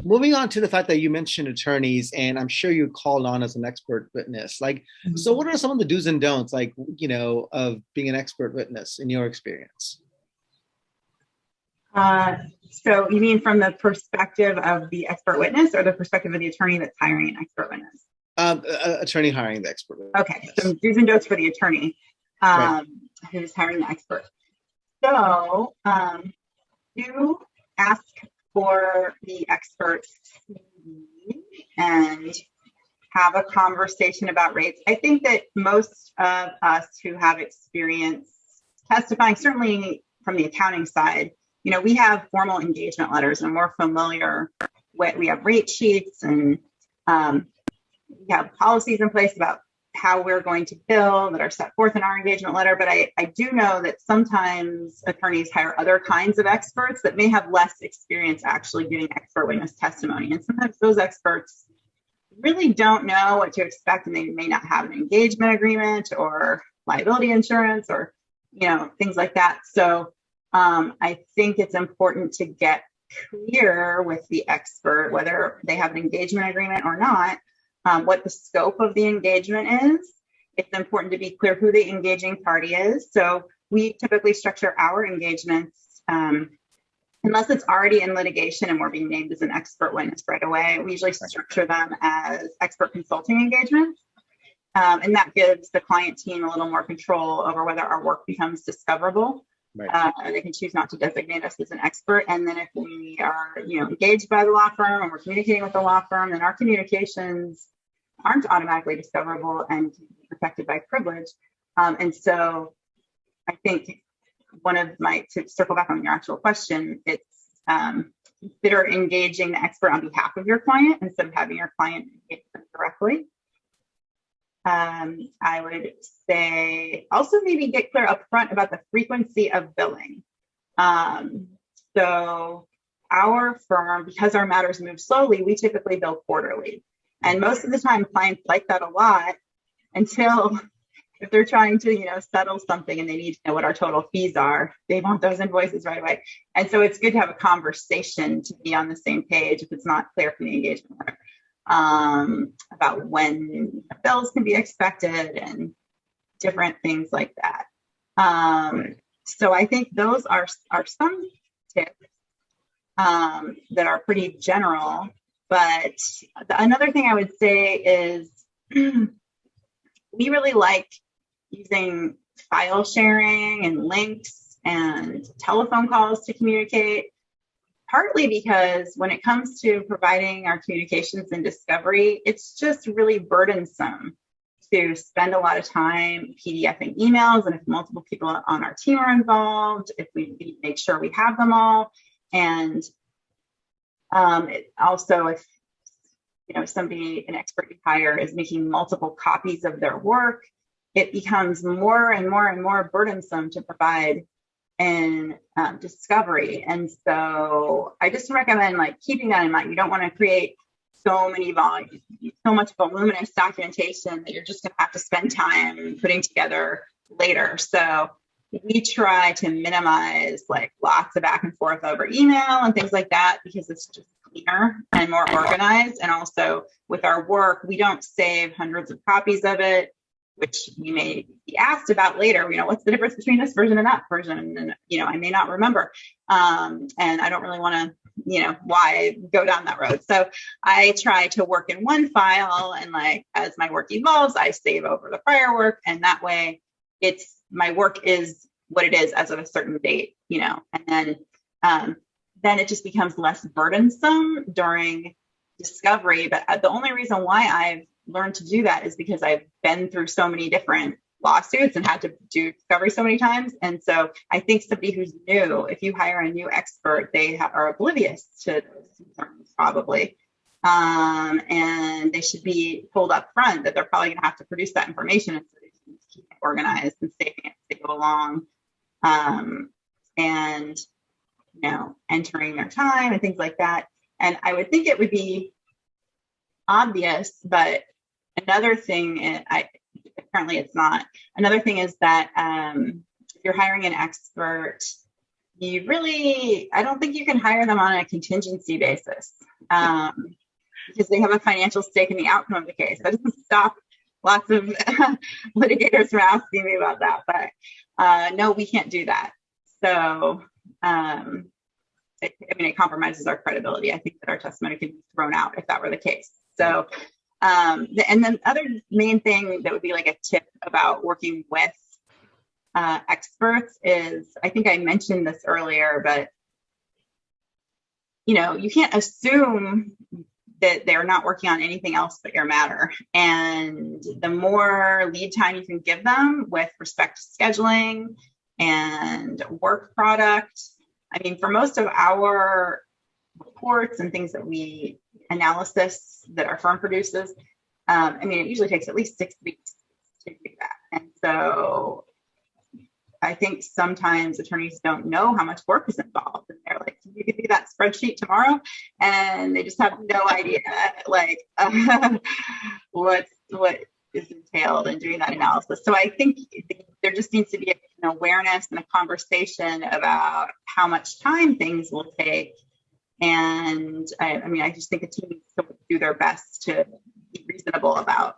moving on to the fact that you mentioned attorneys, and I'm sure you called on as an expert witness. So what are some of the do's and don'ts, of being an expert witness in your experience? So you mean from the perspective of the expert witness or the perspective of the attorney that's hiring an expert witness? Attorney hiring the expert witness. Okay, so do's and don'ts for the attorney who's hiring the expert. So do ask for the experts and have a conversation about rates. I think that most of us who have experience testifying, certainly from the accounting side, we have formal engagement letters and more familiar with, we have rate sheets and we have policies in place about how we're going to bill that are set forth in our engagement letter. But I do know that sometimes attorneys hire other kinds of experts that may have less experience actually giving expert witness testimony. And sometimes those experts really don't know what to expect, and they may not have an engagement agreement or liability insurance or, things like that. So I think it's important to get clear with the expert, whether they have an engagement agreement or not, what the scope of the engagement is. It's important to be clear who the engaging party is. So we typically structure our engagements, unless it's already in litigation and we're being named as an expert witness right away, we usually structure them as expert consulting engagements. And that gives the client team a little more control over whether our work becomes discoverable. Right. They can choose not to designate us as an expert. And then if we are, engaged by the law firm and we're communicating with the law firm, then our communications aren't automatically discoverable and can be protected by privilege. And so I think to circle back on your actual question, it's consider engaging the expert on behalf of your client instead of having your client engage them directly. I would say also maybe get clear up front about the frequency of billing. So our firm, because our matters move slowly, we typically bill quarterly. And most of the time clients like that a lot until if they're trying to, settle something and they need to know what our total fees are, they want those invoices right away. And so it's good to have a conversation to be on the same page if it's not clear from the engagement letter. About when bills can be expected and different things like that. So I think those are some tips that are pretty general. But another thing I would say is we really like using file sharing and links and telephone calls to communicate. Partly because when it comes to providing our communications and discovery, it's just really burdensome to spend a lot of time PDFing emails. And if multiple people on our team are involved, if we make sure we have them all. And also if, an expert you hire is making multiple copies of their work, it becomes more and more and more burdensome to provide and discovery. And so I just recommend keeping that in mind. You don't want to create so much voluminous documentation that you're just going to have to spend time putting together later. So we try to minimize lots of back and forth over email and things like that, because it's just cleaner and more organized. And also with our work, we don't save hundreds of copies of it, which you may be asked about later, what's the difference between this version and that version? And, I may not remember. And I don't really want to, why go down that road. So I try to work in one file, and as my work evolves, I save over the prior work. And that way my work is what it is as of a certain date, and then it just becomes less burdensome during discovery. But the only reason why I've learned to do that is because I've been through so many different lawsuits and had to do discovery so many times. And so I think somebody who's new, if you hire a new expert, they are oblivious to those concerns probably. And they should be told up front that they're probably going to have to produce that information, and so they can keep it organized and saving it as they go along. And, entering their time and things like that. And I would think it would be obvious, but another thing, apparently it's not. Another thing is that if you're hiring an expert, I don't think you can hire them on a contingency basis, because they have a financial stake in the outcome of the case. That doesn't stop lots of litigators from asking me about that, but no, we can't do that. So, it compromises our credibility. I think that our testimony could be thrown out if that were the case. So, and then the other main thing that would be like a tip about working with experts is, I think I mentioned this earlier, but you can't assume that they're not working on anything else but your matter. And the more lead time you can give them with respect to scheduling and work product. I mean, for most of our reports and things that analysis that our firm produces, it usually takes at least 6 weeks to do that. And so I think sometimes attorneys don't know how much work is involved. And they're like, can you give me that spreadsheet tomorrow? And they just have no idea, what is entailed in doing that analysis. So I think there just needs to be an awareness and a conversation about how much time things will take. And I just think a team needs to do their best to be reasonable about